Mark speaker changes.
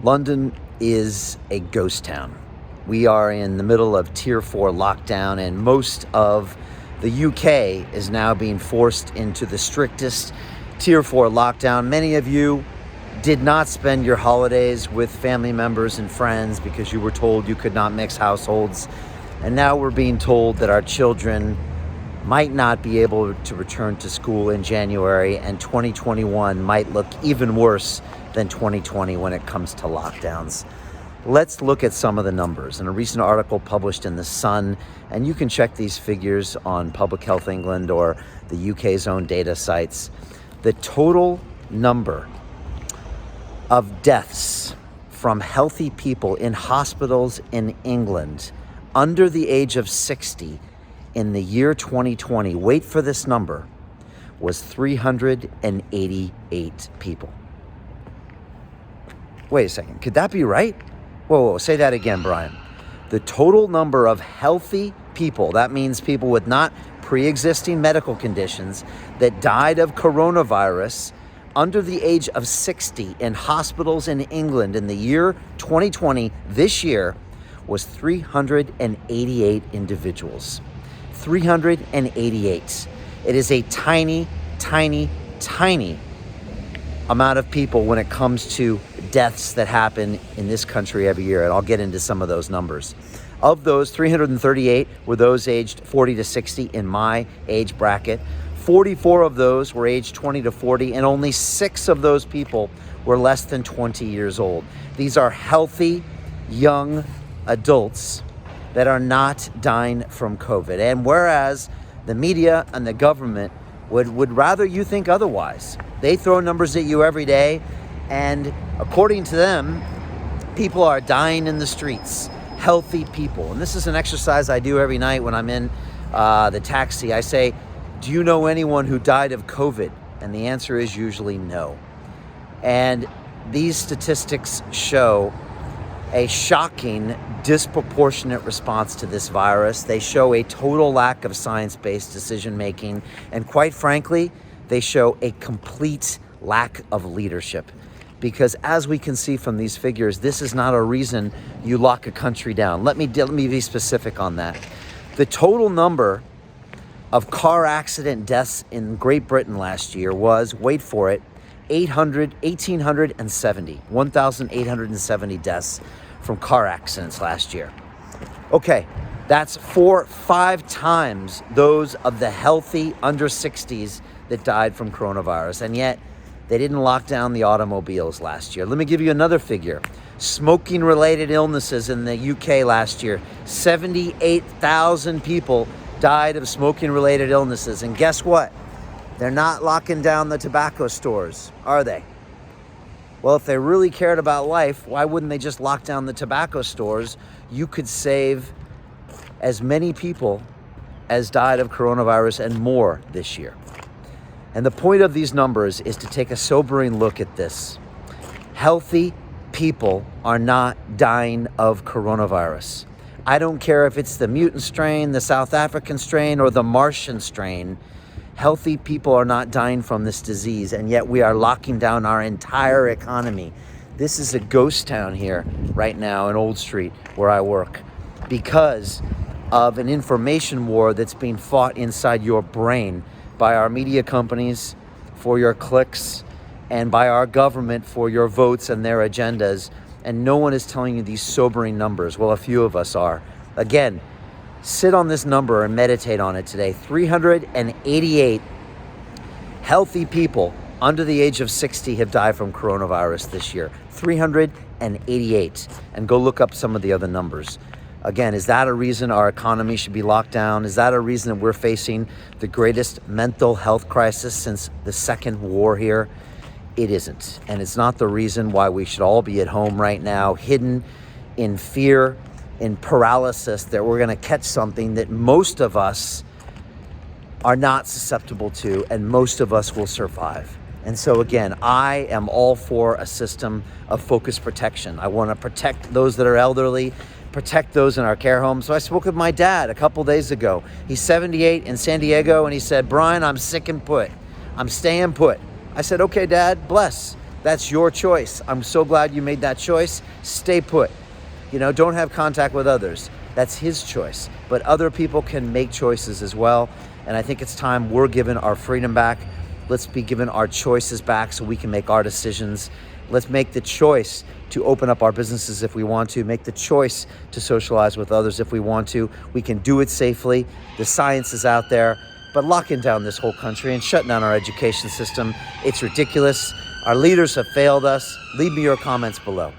Speaker 1: London is a ghost town. We are in the middle of Tier 4 lockdown, and most of the UK is now being forced into the strictest Tier 4 lockdown. Many of you did not spend your holidays with family members and friends because you were told you could not mix households. And now we're being told that our children might not be able to return to school in January, and 2021 might look even worse than 2020 when it comes to lockdowns. Let's look at some of the numbers. In a recent article published in The Sun, and you can check these figures on Public Health England or the UK's own data sites, the total number of deaths from healthy people in hospitals in England under the age of 60 in the year 2020, wait for this number, was 388 people. Wait a second, could that be right? Whoa, say that again, Brian. The total number of healthy people, that means people with not pre-existing medical conditions, that died of coronavirus under the age of 60 in hospitals in England in the year 2020, this year, was 388 individuals. 388. It is a tiny, tiny, tiny amount of people when it comes to deaths that happen in this country every year, and I'll get into some of those numbers. Of those, 338 were those aged 40 to 60 in my age bracket. 44 of those were aged 20 to 40, and only 6 of those people were less than 20 years old. These are healthy, young adults that are not dying from COVID. And whereas the media and the government would rather you think otherwise, they throw numbers at you every day, and according to them, people are dying in the streets, healthy people. And this is an exercise I do every night when I'm in the taxi. I say, do you know anyone who died of COVID? And the answer is usually no. And these statistics show a shocking, disproportionate response to this virus. They show a total lack of science-based decision-making. And quite frankly, they show a complete lack of leadership. Because as we can see from these figures, this is not a reason you lock a country down. Let me be specific on that. The total number of car accident deaths in Great Britain last year was, wait for it, 1,870 deaths from car accidents last year. Okay, that's 4-5 times those of the healthy under 60s that died from coronavirus. And yet, they didn't lock down the automobiles last year. Let me give you another figure. Smoking-related illnesses in the UK last year, 78,000 people died of smoking-related illnesses. And guess what? They're not locking down the tobacco stores, are they? Well, if they really cared about life, why wouldn't they just lock down the tobacco stores? You could save as many people as died of coronavirus and more this year. And the point of these numbers is to take a sobering look at this. Healthy people are not dying of coronavirus. I don't care if it's the mutant strain, the South African strain, or the Martian strain. Healthy people are not dying from this disease, and yet we are locking down our entire economy. This is a ghost town here right now in Old Street where I work because of an information war that's being fought inside your brain by our media companies for your clicks and by our government for your votes and their agendas. And no one is telling you these sobering numbers. Well, a few of us are. Again, sit on this number and meditate on it today. 388 healthy people under the age of 60 have died from coronavirus this year. 388. And go look up some of the other numbers. Again, is that a reason our economy should be locked down? Is that a reason that we're facing the greatest mental health crisis since the Second War here? It isn't. And it's not the reason why we should all be at home right now, hidden in fear, in paralysis, that we're going to catch something that most of us are not susceptible to, and most of us will survive. And so again, I am all for a system of focused protection. I want to protect those that are elderly, protect those in our care homes. So I spoke with my dad a couple days ago. He's 78 in San Diego, and he said, Brian, I'm sick and put. I'm staying put. I said, okay, Dad, bless. That's your choice. I'm so glad you made that choice. Stay put. Don't have contact with others. That's his choice. But other people can make choices as well. And I think it's time we're given our freedom back. Let's be given our choices back so we can make our decisions. Let's make the choice to open up our businesses if we want to, make the choice to socialize with others if we want to. We can do it safely. The science is out there. But locking down this whole country and shutting down our education system, it's ridiculous. Our leaders have failed us. Leave me your comments below.